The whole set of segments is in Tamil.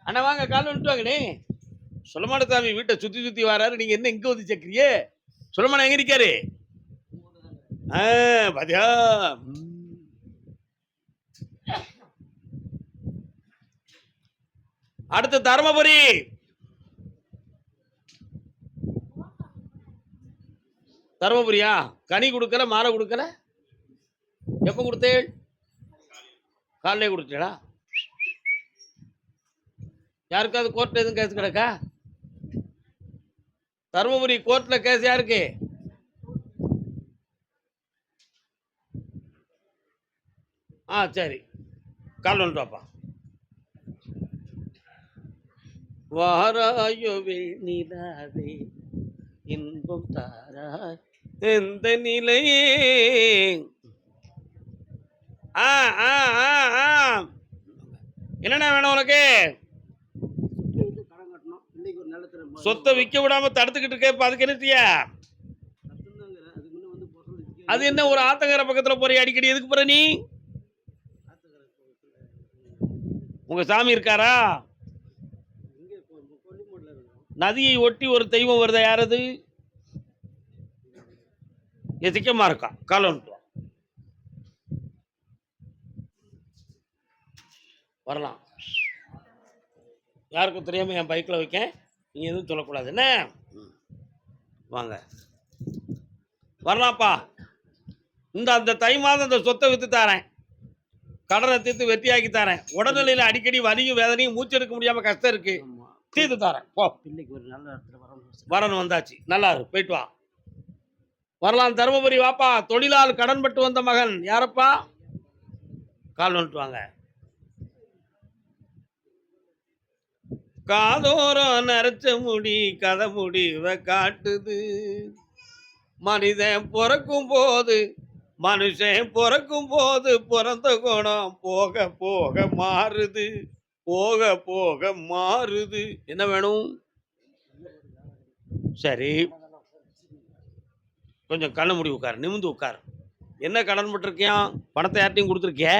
அண்ணா வாங்க, கால் வந்துட்டு வாங்கண்ணே. சுலமான சாமி வீட்டை சுத்தி சுத்தி வராரு, நீங்க என்ன இங்க வந்து சேர்க்கிறியே? சுலமான எங்க இருக்காரு? பாத்தியா? அடுத்து தர்மபுரி. தர்மபுரியா? கனி கொடுக்கல, மாலை கொடுக்கல. எப்ப கொடுத்தேள்? காலையிலே கொடுத்தீங்களா? யாருக்காவது கோர்ட்ல எதுவும் கேஸ் கிடக்கா? தர்மபுரி கோர்ட்ல கேஸ் யாருக்கு? சரி, கால் வந்துட்டு வாப்பா. வாராயோ நிலாவே இன்பம் தாராய் எந்த நிலையே. என்னண்ணா வேணும் உனக்கு? சொத்தை விற்க விடாம தடுத்துக்கிட்டு இருக்க, அதுக்கு என்னத்தியா? அது என்ன ஒரு ஆத்தங்கர பக்கத்துல போறிய அடிக்கடி? எதுக்கு போற நீ? உங்க சாமி இருக்காரா? நதியை ஒட்டி ஒரு தெய்வம் வருதா? யாரது? எதிக்கமா இருக்கா? காலம் வரலாம். யாருக்கும் தெரியாம என் பைக்கில் வைக்க, நீங்க எதுவும் சொல்லக்கூடாது என்ன? வாங்க, வரலாம்ப்பா. அந்த தை மாதம் இந்த சொத்தை வித்து தாரேன், கடனை தீர்த்து வெற்றியாக்கி தரேன். உடல்நிலையில அடிக்கடி வலியும் வேதனையும் மூச்செடுக்க முடியாம கஷ்டம் இருக்கு, தீர்த்து தரேன். போ, பிள்ளைக்கு ஒரு நல்ல இடத்துல வரணும் வந்தாச்சு. நல்லா இருக்கு, போயிட்டு வா. வரலாம். தருமபுரி வாப்பா. தொழிலால் கடன் பட்டு வந்த மகன் யாரப்பா? கால் வந்துட்டு வாங்க. காதோரம் நரைச்ச முடி கதை முடிவ காட்டுது. மனிதன் பிறக்கும் போது, மனுஷன் பிறக்கும் போது பிறந்த குணம் போக போக மாறுது, போக போக மாறுது. என்ன வேணும்? சரி, கொஞ்சம் கண்ண முடி உட்கார், நிமிந்து உட்கார். என்ன கடன் பட்டிருக்கியான்? பணத்தை யார்ட்டையும் கொடுத்துருக்கிய?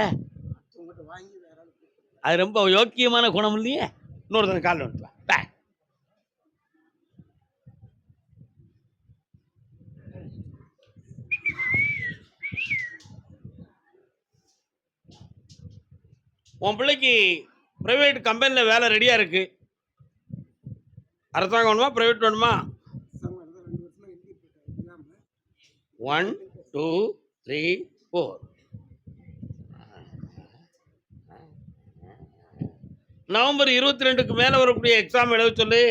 அது ரொம்ப யோக்கியமான குணம் இல்லையே. இன்னொரு கால் வந்துட்டு உன் பிள்ளைக்கு பிரைவேட் கம்பெனியில் வேலை ரெடியா இருக்கு. அரசாங்கம் வேணுமா, பிரைவேட் வேணுமா? 1 2 3 4. நவம்பர் 22க்கு மேல வரக்கூடிய எக்ஸாம் எழுத சொல்லி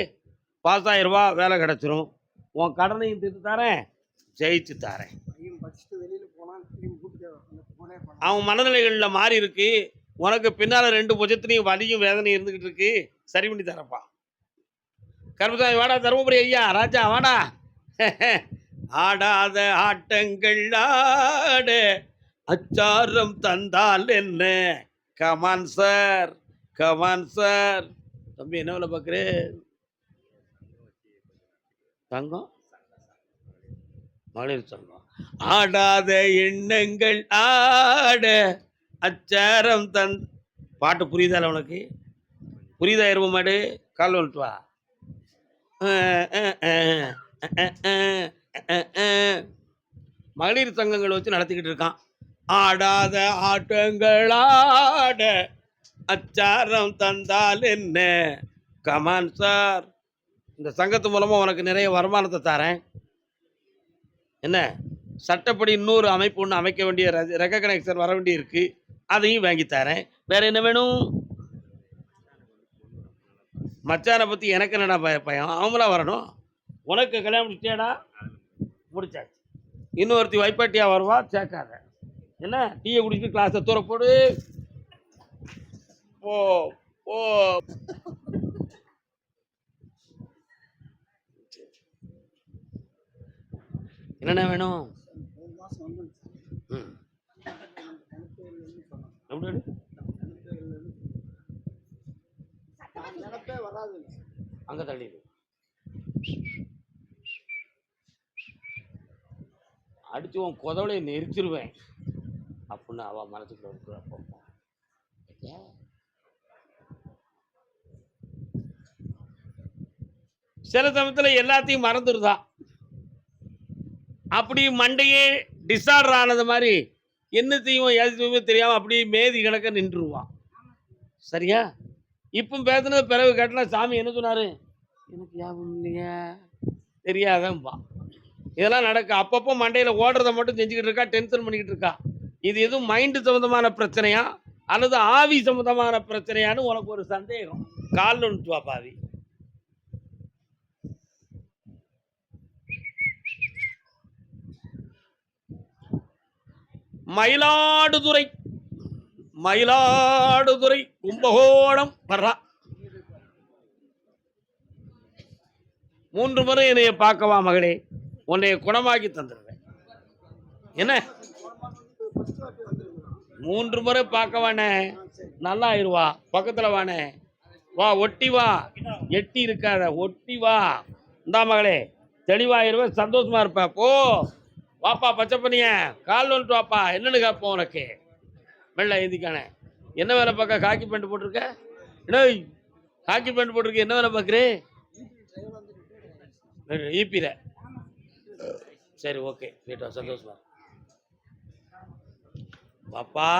பாஸ் ஆயிருவா, வேலை கிடைச்சிரும். உன் கடனையும் தீர்த்து தரேன், ஜெயிச்சு தரேன். அவன் மனநிலைகளில் மாறி இருக்கு. உனக்கு பின்னால 2 புஜத்திலையும் வலியும் வேதனையும் இருந்துகிட்டு இருக்கு, சரி பண்ணி தரப்பா. கருமசாமி வாடா, தருமபுரி ஐயா ராஜா வாடா. ஆடாத ஆட்டங்கள் ஆட அச்சாரம் தந்தால் என்ன? Come on sir, come on sir. தம்பி என்ன வேலை பார்க்குற? தங்கம், மகளிர் சங்கம். ஆடாத எண்ணங்கள் ஆட அச்சாரம் பாட்டு புரியுதால உனக்கு? புரியுதா? எரும மாடு, கால் வந்துட்டு வா. மகளிர் சங்கங்கள் வச்சு நடத்திக்கிட்டு இருக்கான். ஆடாத ஆட்டங்கள் ஆட அச்சாரம் தந்தால் என்ன? Come on sir. இந்த சங்கத்து மூலமா உனக்கு நிறைய வருமானத்தை தரேன். என்ன, சட்டப்படி இன்னொரு அமைப்பு ஒன்று அமைக்க வேண்டிய ரெகக்னைசர் வர வேண்டி இருக்கு, அதையும் வாங்கி தரேன். வேற என்ன வேணும்? மச்சானை பத்தி எனக்கு என்னடா பயம்? அவங்களா வரணும். உனக்கு கல்யாணம் முடிச்சேடா? முடிச்சாச்சு. இன்னொருத்தி வைப்பாட்டியா வருவா, சேர்க்காத. என்ன, டீயை குடிச்சிட்டு கிளாஸை தூர போடு. போ போ. என்னென்ன வேணும்? அங்க தள்ளிடு. அடிச்சு உன் குதவளையை நெரிச்சிருவேன் அப்படின்னு அவன் மனசுக்குள்ள இருக்கிற. சில சமயத்துல எல்லாத்தையும் மறந்துடுதா. அப்படி மண்டையே டிஸார்டர் ஆனது மாதிரி என்னத்தையும் எதுவுமே தெரியாம அப்படியே மேதி கணக்க நின்றுருவான். சரியா? இப்போ பேசுனது பிறகு கேட்டனா சாமி என்ன சொன்னாரு? எனக்கு ஞாபகம் இல்லையா, தெரியாதம்பா. இதெல்லாம் நடக்கு. அப்பப்போ மண்டையில ஓடுறத மட்டும் செஞ்சுக்கிட்டு இருக்கா, டென்ஷன் பண்ணிக்கிட்டு இருக்கா. இது எதுவும் மைண்டு சம்பந்தமான பிரச்சனையா அல்லது ஆவி சம்பந்தமான பிரச்சனையான்னு உனக்கு ஒரு சந்தேகம். காலில் விட்டு வா பாவி. மயிலாடுதுறை மயிலாடுதுறை கும்பகோணம் வர்றா. 3 முறை என்னைய பார்க்கவா மகளே, உன்னைய குணமாக்கி தந்துடுவேன். என்ன 3 முறை பார்க்க வானே, நல்லா ஆயிருவா. பக்கத்துல வானே, வா ஒட்டி வா, எட்டி இருக்காத, ஒட்டி வா. இந்தா மகளே, தெளிவாயிருவேன், சந்தோஷமா இருப்ப. போ வாப்பா பச்சை பண்ணிய, கால் வந்துட்டு வாப்பா. என்னன்னு கேட்போம் உனக்கு. மெல்ல எழுதிக்கானே. என்ன வேலை பார்க்க? காக்கி பேண்ட் போட்டிருக்க. டேய், காக்கி பேண்ட் போட்டிருக்க, என்ன வேலை பார்க்குறே? ஈபில. சரி, ஓகே, போயிட்டு சந்தோஷமா. பாப்பா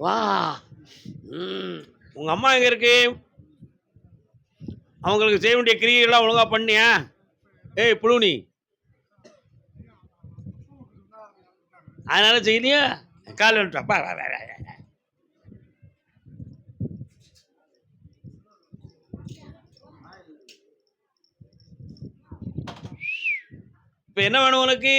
வா. உங்க அம்மா எங்க இருக்கு? அவங்களுக்கு செய்ய வேண்டிய கிரியைகள்லாம் ஒழுங்கா பண்ணியா? ஏய் புழுனி, அதனால செய்யலையா? கால் வந்துட்டா. இப்ப என்ன வேணும் உனக்கு?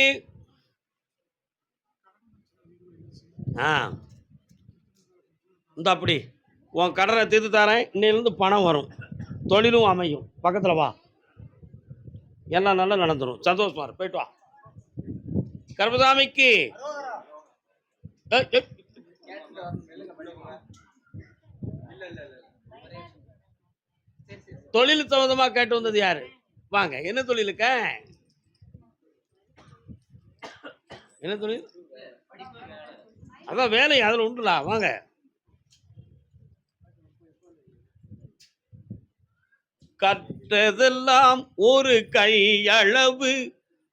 இந்த அப்படி உன் கடனை தீர்த்து தரேன். இன்னையிலிருந்து பணம் வரும், தொழிலும் அமையும். பக்கத்தில் வா, எல்லாம் நல்லா நடந்துடும். சந்தோஷமா இரு. போயிட்டு வா. கருப்பசாமிக்கு தொழில் சம்பந்தமா கேட்டு வந்தது யாரு? வாங்க. என்ன தொழிலுக்க? என்ன தொழில்? அதான் வேலை, அதுல உண்டுலா. வாங்க. கற்றதெல்லாம் ஒரு கையளவு,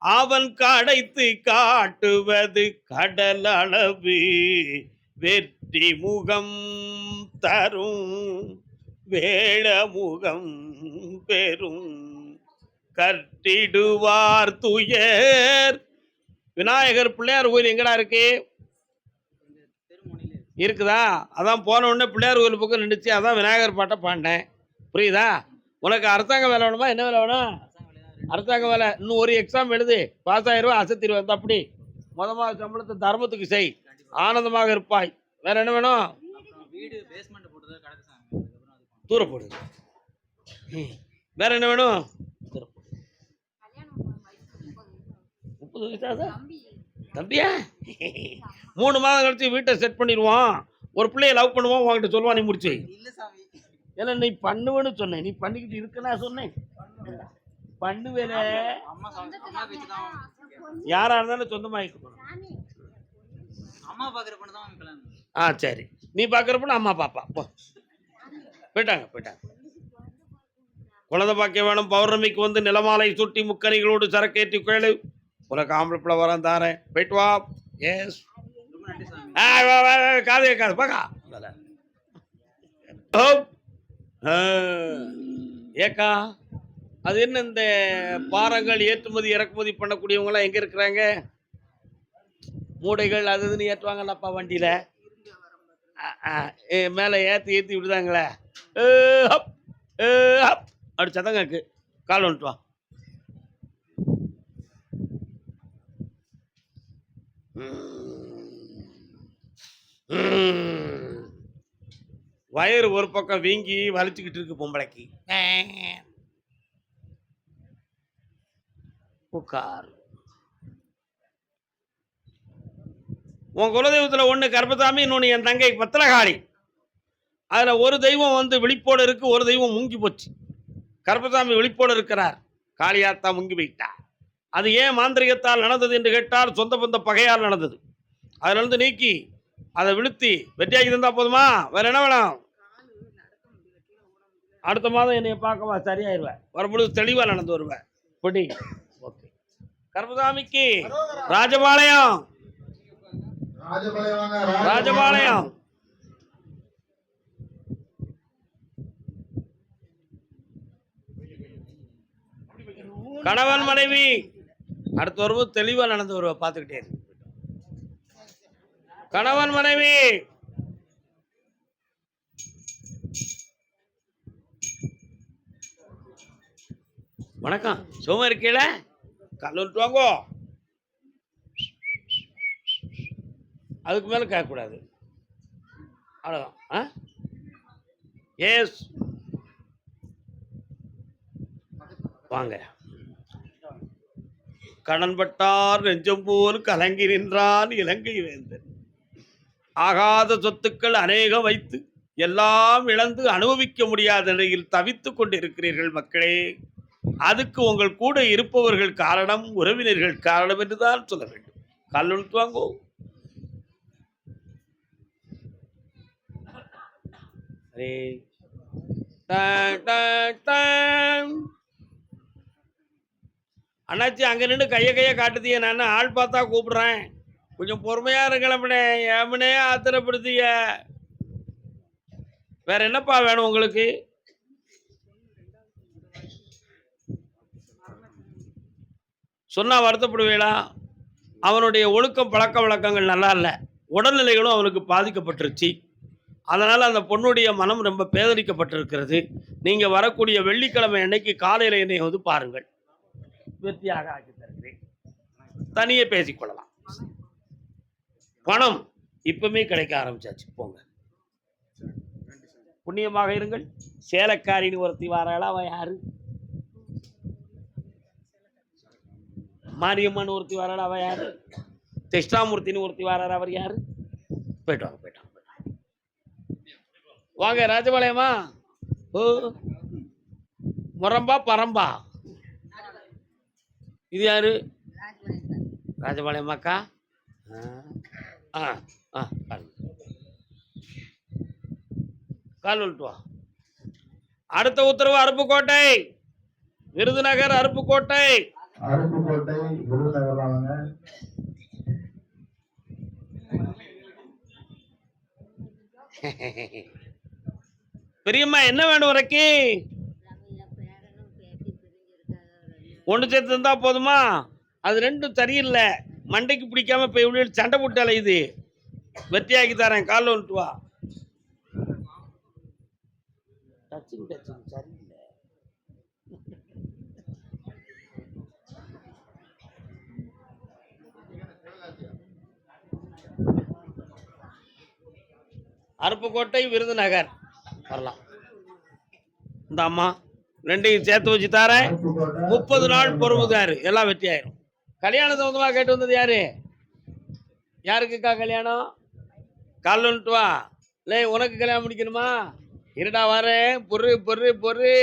அவன் கடைத்து காட்டுவது கடல் அளவு. வெற்றி முகம் தரும் வேளமுகம் பெரும், கட்டிடுவார் துயர். விநாயகர் பிள்ளையார் கோயில் எங்கடா இருக்கு? இருக்குதா? அதான் போன உடனே பிள்ளையார் கோயில் பக்கம் நின்றுச்சு. அதான் விநாயகர் பாட்டை பாண்டேன். புரியுதா? உனக்கு அரசாங்க வேலை வேணுமா? என்ன வேலை வேணும்? அரசாங்க வேலை. இன்னும் ஒரு எக்ஸாம் எழுது, பாஸ் ஆயிடுவா, அசத்திடுவேன். அப்படி மொதமாக சம்பளத்தை தர்மத்துக்கு செய், ஆனந்தமாக இருப்பாய். வேற என்ன வேணும்? தூர போடு. வேற என்ன வேணும்? 30 வயசா தம்பியா? 3 மாதம் கழிச்சு வீட்டை செட் பண்ணிடுவான். ஒரு பிள்ளைய லவ் பண்ணுவான், உங்ககிட்ட சொல்லுவான், நீ முடிச்சு. ஏன்னா நீ பண்ணுவேன்னு சொன்னேன், நீ பண்ணிக்கிட்டு இருக்கனா சொன்னேன். பண்ணுவேல. யாரா இருந்தாலும் சொந்தமாயிட்டு. சரி, நீ பாக்குறப்ப அம்மா பாப்பா. போயிட்டாங்க. குழந்தை பாக்கிய வேணும். பௌர்ணமிக்கு வந்து நிலமாலை சுட்டி முக்கணிகளோடு சரக்கேற்றி கேளு. உனக்கு ஆம்பளை பிள்ளை வரேன் தாரேன். போயிட்டு வா. எஸ், காது கேட்காது பாக்கா. ஏக்கா, அது என்ன இந்த பாரங்கள் ஏற்றுமதி இறக்குமதி பண்ணக்கூடியவங்களாம் எங்க இருக்கிறாங்க? மூடைகள் அது இதுன்னு ஏற்றுவாங்கல்லப்பா வண்டியில. மேலே ஏற்றி விடுதாங்களே. அப்படி சத்தம் கேக்கு. கால் வந்துட்டு வா. வயிறு ஒரு பக்கம் வீங்கி வலிச்சுக்கிட்டு இருக்கு பொம்பளைக்கு. உட்கார். உன் குலதெய்வத்தில் ஒன்று கருப்பசாமி, இன்னொன்று என் தங்கை பத்திரகாளி. அதில் ஒரு தெய்வம் வந்து விழிப்போடு இருக்கு, ஒரு தெய்வம் முங்கி போச்சு. கருப்பசாமி விழிப்போடு இருக்கிறார், காளியாத்தா முங்கி போயிட்டா. அது ஏன் மாந்திரிகத்தால் நடந்தது என்று கேட்டால் சொந்த பந்த பகையால் நடந்தது. அதிலிருந்து நீக்கி அதை விழுத்தி வெற்றியாக்கி தந்தா போதுமா? வேற என்ன வேணும்? அடுத்த மாதம் என்னைய பார்க்கவா, சரியாயிருவேன். வரும்பொழுது தெளிவா நடந்து வருவேன். பொடி ஓகே. கருப்பசாமிக்கு ராஜபாளையம், ராஜபாளையம். கணவன் மனைவி அடுத்து வரும்போது தெளிவா நடந்து வருவா, பார்த்துக்கிட்டே இருக்கு. கணவன் மனைவி வணக்கம், சும்மா இருக்கீல, கல்லூரிட்டு வாங்கோ. அதுக்கு மேல கேட்கக்கூடாது, அவ்வளோதான். எஸ் வாங்க. கடன்பட்டார் நெஞ்சம் போல் கலங்கி நின்றான் இலங்கை வேந்தன். ஆகாத சொத்துக்கள் அநேகம் வைத்து எல்லாம் இழந்து அனுபவிக்க முடியாத நிலையில் தவித்துக் கொண்டிருக்கிறீர்கள் மக்களே. அதுக்கு உங்கள் கூட இருப்பவர்கள் காரணம், உறவினர்கள் காரணம் என்றுதான் சொல்ல வேண்டும். கல்லூரிட்டு வாங்கோ. அண்ணாச்சி அங்க நின்று கைய காட்டுதிய, நான் ஆள் பார்த்தா கூப்பிடுறேன், கொஞ்சம் பொறுமையா இருங்களே. ஏமனே ஆத்திரப்படுத்திய. வேற என்னப்பா வேணும் உங்களுக்கு? சொன்னா வருத்தப்படுவீங்களா? அவனுடைய ஒழுக்கம் பழக்க வழக்கங்கள் நல்லா இல்லை, உடல்நிலைகளும் அவனுக்கு பாதிக்கப்பட்டுருச்சு. அதனால் அந்த பொண்ணுடைய மனம் ரொம்ப பேதரிக்கப்பட்டிருக்கிறது. நீங்கள் வரக்கூடிய வெள்ளிக்கிழமை அன்னைக்கு காலையில் என்னை வந்து பாருங்கள், வெற்றியாக ஆக்கி தருகிறேன். தனியே பேசிக்கொள்ளலாம். பணம் இப்பவுமே கிடைக்க ஆரம்பிச்சாச்சு, போங்க, புண்ணியமாக இருங்கள். சேலக்காரின்னு ஒருத்தி வாராளா, அவன் யாரு? மாரியம்மன் ஒருத்தி வாராளா, அவன் யாரு? தெஷ்டாமூர்த்தின்னு ஒருத்தி வாராரா, அவர் யாரு? போயிட்டு வாங்க, போயிட்டு வாங்க, வாங்க. ராஜபாளையமா? ஓ, முரம்பா பரம்பா? இது யாரு? ராஜபாளையமாக்கா? கால் விட்டு வா. அடுத்த உத்தரவு அருப்புக்கோட்டை, விருதுநகர். அருப்புக்கோட்டை, அருப்புக்கோட்டை, விருதுநகர். பெரியம்மா என்ன வேணும் உனக்கு? ஒன்று சேர்த்து இருந்தா போதுமா? அது ரெண்டும் சரியில்லை, மண்டைக்கு பிடிக்காம இப்போ இவ்வளோ சண்டை போட்டால, இது வெற்றியாக்கி தரேன். காலில் வந்துட்டு வா. டச்சிங் சரியில்லை. அருப்புக்கோட்டை, விருதுநகர் வரலாம். இந்த அம்மா ரெண்டையும் சேர்த்து வச்சு தரேன். 30 நாள் பொறுமுதாரு, எல்லாம் வெற்றி ஆயிரும். கல்யாணம் சம்பந்தமா கேட்டு வந்தது யாரு? யாருக்குக்கா கல்யாணம்? கால் வந்துட்டு வா. இல்லை உனக்கு கல்யாணம் முடிக்கணுமா? இருடா வரேன், பொறு பொறு பொறு.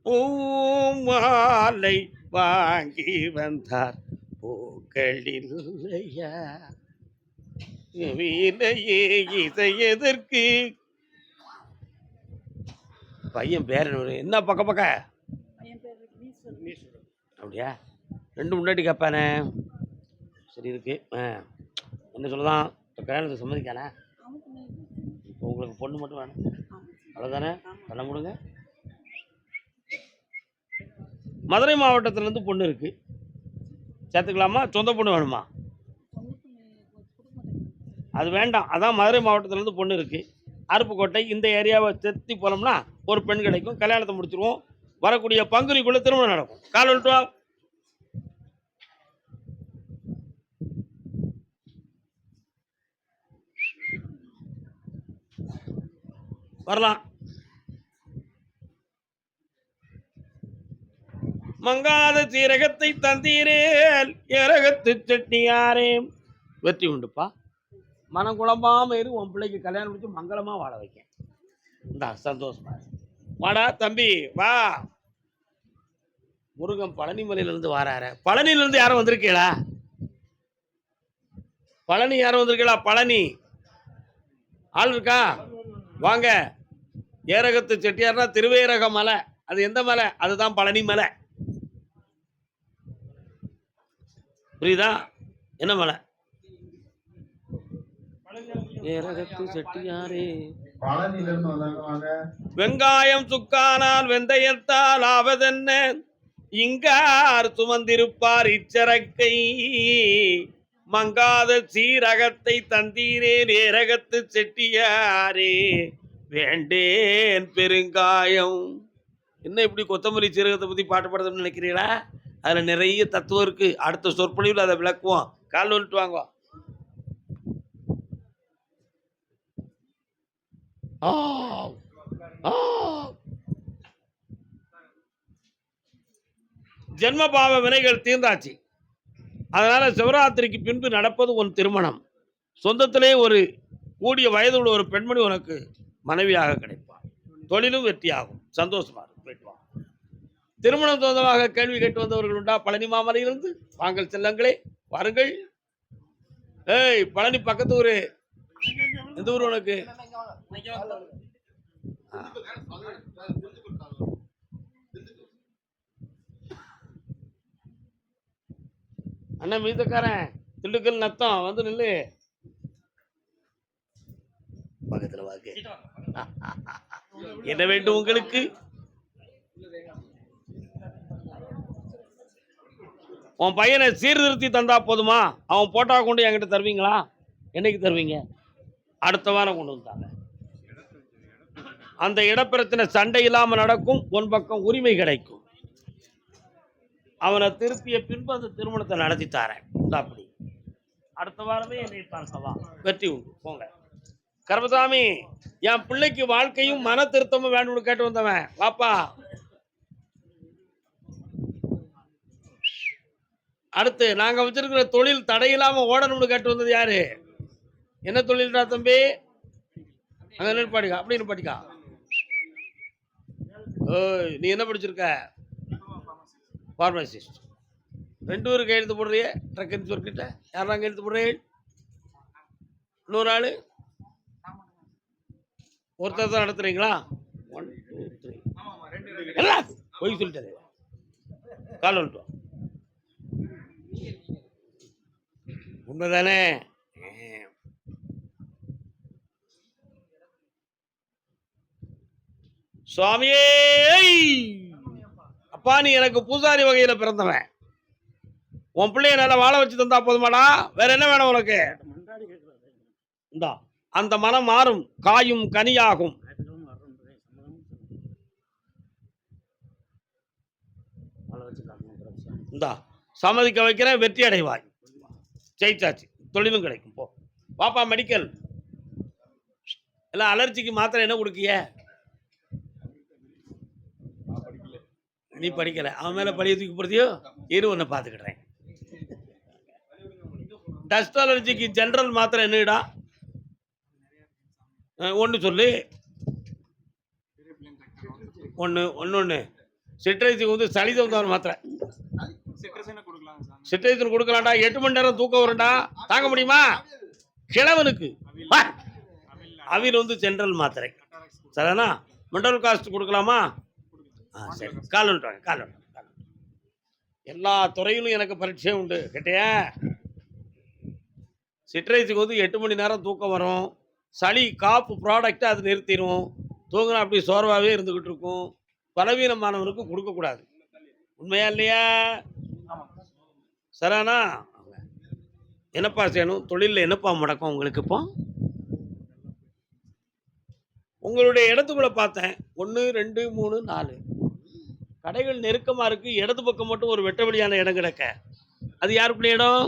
பூமாலை வாங்கி வந்தார் பூக்கள் இல்லையா, வீணையே இசை எதற்கு? பையன் பேர் என்ன? பக்க அப்படியா? ரெண்டு முன்னாடி கேட்பானே. சரி இருக்கு. என்ன சொல்லலாம், கல்யாணத்துக்கு சம்மதிக்கானே? இப்போ உங்களுக்கு பொண்ணு மட்டும் வேணும், அவ்வளோதானே? பண்ண முடியுங்க. மதுரை மாவட்டத்திலேருந்து பொண்ணு இருக்கு, சேர்த்துக்கலாமா? சொந்த பொண்ணு வேணுமா? அது வேண்டாம், அதான் மதுரை மாவட்டத்திலேருந்து பொண்ணு இருக்கு. அருப்புக்கோட்டை இந்த ஏரியாவை செத்தி போனோம்னா ஒரு பெண் கிடைக்கும், கல்யாணத்தை முடிச்சிருவோம். வரக்கூடிய பங்குனிக்குள்ள திருமணம் நடக்கும். கால் வந்துட்டு வா. வரலாம். மங்காத சீரகத்தை தந்தீரேல் ஏரகத்து சட்னியாரே. வெற்றி உண்டுப்பா. மனம் குழம்பாம இரு, உன் பிள்ளைக்கு கல்யாணம் முடிச்சு மங்களமா வாழ வைக்க. இந்தா சந்தோஷமா வாடா தம்பி, வா. முருகன் பழனிமலையிலிருந்து வாராரு. பழனியிலிருந்து யாரும் வந்திருக்கீங்களா? பழனி யாரும் வந்திருக்கீங்களா? பழனி ஆள் இருக்கா? வாங்க. ஏரகத்து செட்டியார்னா திருவேரக மலை. அது எந்த மலை? அதுதான் பழனி மலை. புரியுதா? என்ன மலை? ஏரகத்து செட்டியாரே. பழனில இருந்து வந்தாங்க. வாங்க. வெங்காயம் சுக்கானால் வெந்தயத்தால் ஆவதென்ன, இங்கார் சுமந்திருப்பார் இச்சரக்கை, மங்காத சீரகத்தை தந்தீரே நேரகத்து செட்டியாரே, வேண்டேன் பெருங்காயம். என்ன இப்படி கொத்தமல்லி சீரகத்தை பத்தி பாட்டு பாடுறதுன்னு நினைக்கிறீங்களா? அதுல நிறைய தத்துவம் இருக்கு. அடுத்த சொற்பொழிவில் அதை விளக்குவோம். கால் வந்துட்டு வாங்க. ஜென்மபாவ வினைகள் தீர்ந்தாச்சு. அதனால சிவராத்திரிக்கு பின்பு நடப்பது உன் திருமணம். சொந்தத்திலே ஒரு கூடிய வயது உள்ள ஒரு பெண்மணி உனக்கு மனைவியாக கிடைப்பார். தொழிலும் வெற்றியாகும். சந்தோஷமா இருக்கும். போயிட்டு வா. திருமணம் சொந்தமாக கேள்வி கேட்டு வந்தவர்கள் உண்டா? பழனி மாமலையிலிருந்து வாங்கள் செல்லங்களே, வாருங்கள். ஏய், பழனி பக்கத்து ஊரு. எந்த ஊர் உனக்கு? அண்ணன் மீதக்காரன் திண்டுக்கல் நத்தம் வந்து நில்லு. பக்கத்துல வாக்கு. என்ன வேண்டும் உங்களுக்கு? உன் பையனை சீர்திருத்தி தந்தா போதுமா? அவன் போட்டா கொண்டு என்கிட்ட தருவீங்களா? என்னைக்கு தருவீங்க? அடுத்த வாரம் கொண்டு வந்தாங்க. அந்த இடப்பிரச்சனை சண்டை இல்லாம நடக்கும். உன் பக்கம் உரிமை கிடைக்கும். அவனை திருப்பிய பின்பு அந்த திருமணத்தை நடத்தி தாரேன். அப்படி அடுத்த வாரமே என்னை பார்க்கவா. வெற்றி உண்டு. போங்க. கர்மசாமி, என் பிள்ளைக்கு வாழ்க்கையும் மன திருத்தமும் வேணும்னு கேட்டு வந்தவன். வாப்பா. அடுத்து நாங்க வச்சிருக்கிற தொழில் தடையில்லாம ஓடணும்னு கேட்டு வந்தது யாரு? என்ன தொழில்டா தம்பி? அங்க நிற்பாடிக்கா. அப்படி நிற்பாடிக்கா. ஓய், நீ என்ன படிச்சிருக்க? ஃபார்மசிஸ்ட். 2 பேரும் கையெழுத்து போடுறிய? ட்ரக் இன்சூர் கிட்ட யாரெல்லாம் கையெழுத்து போடுறீங்க? இன்னொரு ஆளு ஒருத்தர் தான் நடத்துறீங்களா? 1 2 3 எல்லாம் போய் சொல்லிட்டே. கால் வந்துட்டு உண்மைதானே? சுவாமியே, அப்பா நீ எனக்கு பூசாரி வகையில பிறந்தவன். உன் பிள்ளைய நல்லா வாழ வச்சு தந்தா போதுமாடா? வேற என்ன வேணும் உனக்கு? இந்தா, அந்த மனம் மாறும். காயும் கனியாகும். இந்தா, சம்மதிக்க வைக்கிறேன். வெற்றி அடைவாய். ஜெயிச்சாச்சு. தொழிலும் கிடைக்கும். போ பாப்பா. மெடிக்கல் எல்லாம் அலர்ஜிக்கு மாத்திரை என்ன கொடுக்கிய? நீ படிக்கல. அவன் மேல பழிய தூக்கி போடுறியோ? இரு, ஒன்னு பாத்துக்கிடுறேன். டஸ்ட் அலர்ஜிக்கு ஜெனரல் மாத்திரை என்னடா? ஒன்று சொல்லு. ஒன்று சிட்ரைஸுக்கு வந்து சளி தகுந்த மாத்திரை. சிட்ரைசன் கொடுக்கலாம்டா. 8 மணி நேரம் தூக்கம் வரும்டா. தாங்க முடியுமா? கிழவனுக்கு அவில் வந்து ஜெனரல் மாத்திரை. சரிண்ணா? மெண்டல் காஸ்ட் கொடுக்கலாமா? சரி. கால் வந்துட்டாங்க. கால் வந்துட்டாங்க. எல்லா துறையிலும் எனக்கு பரீட்சை உண்டு. கேட்டியா? சிட்ரைஸுக்கு வந்து 8 மணி நேரம் தூக்கம் வரும். சளி காப்பு ப்ராடக்டை அது நிறுத்திடும். தூங்கினா அப்படி சோர்வாகவே இருந்துக்கிட்டு இருக்கும். பலவீனமானவனுக்கு கொடுக்கக்கூடாது. உண்மையா இல்லையா? சரானா? என்னப்பா செய்யணும்? தொழிலில் என்னப்பா முடக்கம் உங்களுக்கு? இப்போ உங்களுடைய இடத்துக்குள்ள பார்த்தேன். 1 2 3 4 கடைகள் நெருக்கமாக இருக்கு. இடது பக்கம் மட்டும் ஒரு வெட்ட வெளியான இடம் கிடக்க. அது யாருக்குள்ள இடம்?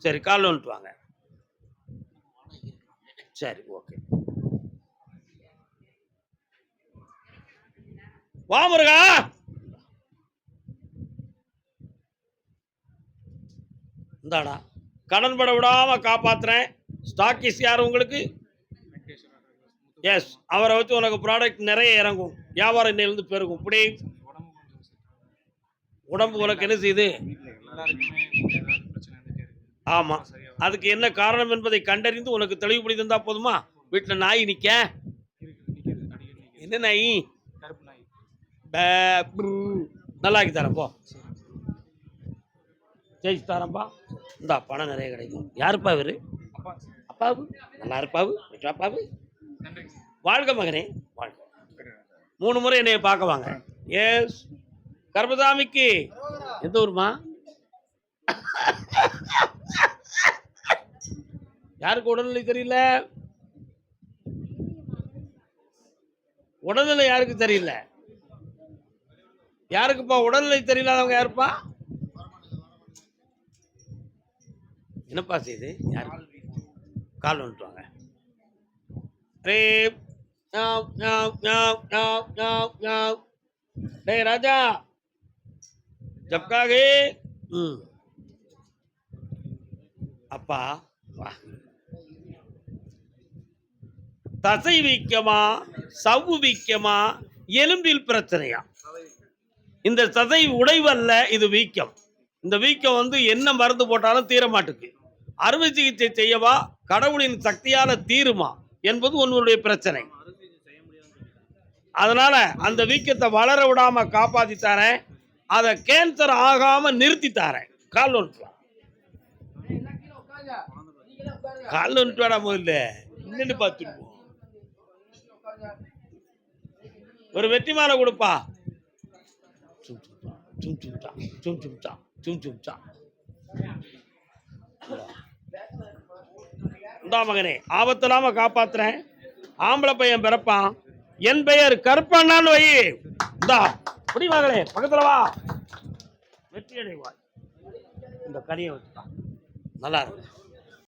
சரி, கால் வந்துட்டு வாங்க. சரி, ஓகே. வா முருகா. இந்தாடா, கடன் பட விடாம காப்பாத்துறேன். ஸ்டாக்கிஸ் யார் உங்களுக்கு? எஸ், அவரை வச்சு உனக்கு ப்ராடக்ட் நிறைய இறங்கும். வியாபாரம் இன்னிலிருந்து பெருகும். இப்படி உடம்பு உனக்கு என்ன செய்யுது? ஆமா. அதுக்கு என்ன காரணம் என்பதை கண்டறிந்து உனக்கு தெளிவுபடுத்தி தந்தா போதுமா? வீட்டுல நாய் நிக்க. என்ன நாய்? பே, ப்ரூ. நல்லா ஆக்கி தரேன் போ. ஜெயிச்சு தரேன்பா. இந்தா பணம் நிறைய கிடைக்கும். யாருப்பா இவரு? அப்பாவு நல்லா இருப்பாவு. அப்பாவு வாழ்க மகனே வாழ்க. 3 முறை என்னைய பார்க்க வாங்க. எஸ் கர்மசாமிக்கு எந்த ஊருமா? யாருக்கு உடல்நிலை தெரியல? உடல்நிலை யாருக்கு தெரியல? யாருக்குப்பா உடல்நிலை தெரியலாதவங்க யாருப்பா? என்னப்பா செய்து? யாரு கால் வந்துட்டுவாங்க. டேய் ராஜா ஜப்காகே. அப்பா வா. தசை வீக்கமா, சவ்வு வீக்கமா, எலும்பில் பிரச்சனையா? இந்த தசை உடைவல்ல, இது வீக்கம். இந்த வீக்கம் வந்து என்ன மருந்து போட்டாலும் தீர மாட்டுக்கு. அறுவை சிகிச்சை செய்யவா, கடவுளின் சக்தியால தீருமா என்பது உன்னுடைய பிரச்சனை. அதனால அந்த வீக்கத்தை வளர விடாம காப்பாத்தி தரேன். அதை கேன்சர் ஆகாம நிறுத்தி தரேன். கால் ஒன்று கால் ஒன்று வேடா முதல்ல நின்று பார்த்துருவோம். ஒரு வெற்றி மாலை கொடுப்பா. இந்தா மகனே, ஆபத்தில்லாம காப்பாத்துறேன். ஆம்பளை பையன் பிறப்பான். என் பெயர் கருப்பண்ணான்னு வை. இந்தா புடி மகளே, பக்கத்துல வா. வெற்றி அடைவாய். இந்த கனியை வச்சுதான் நல்லா இருக்கு.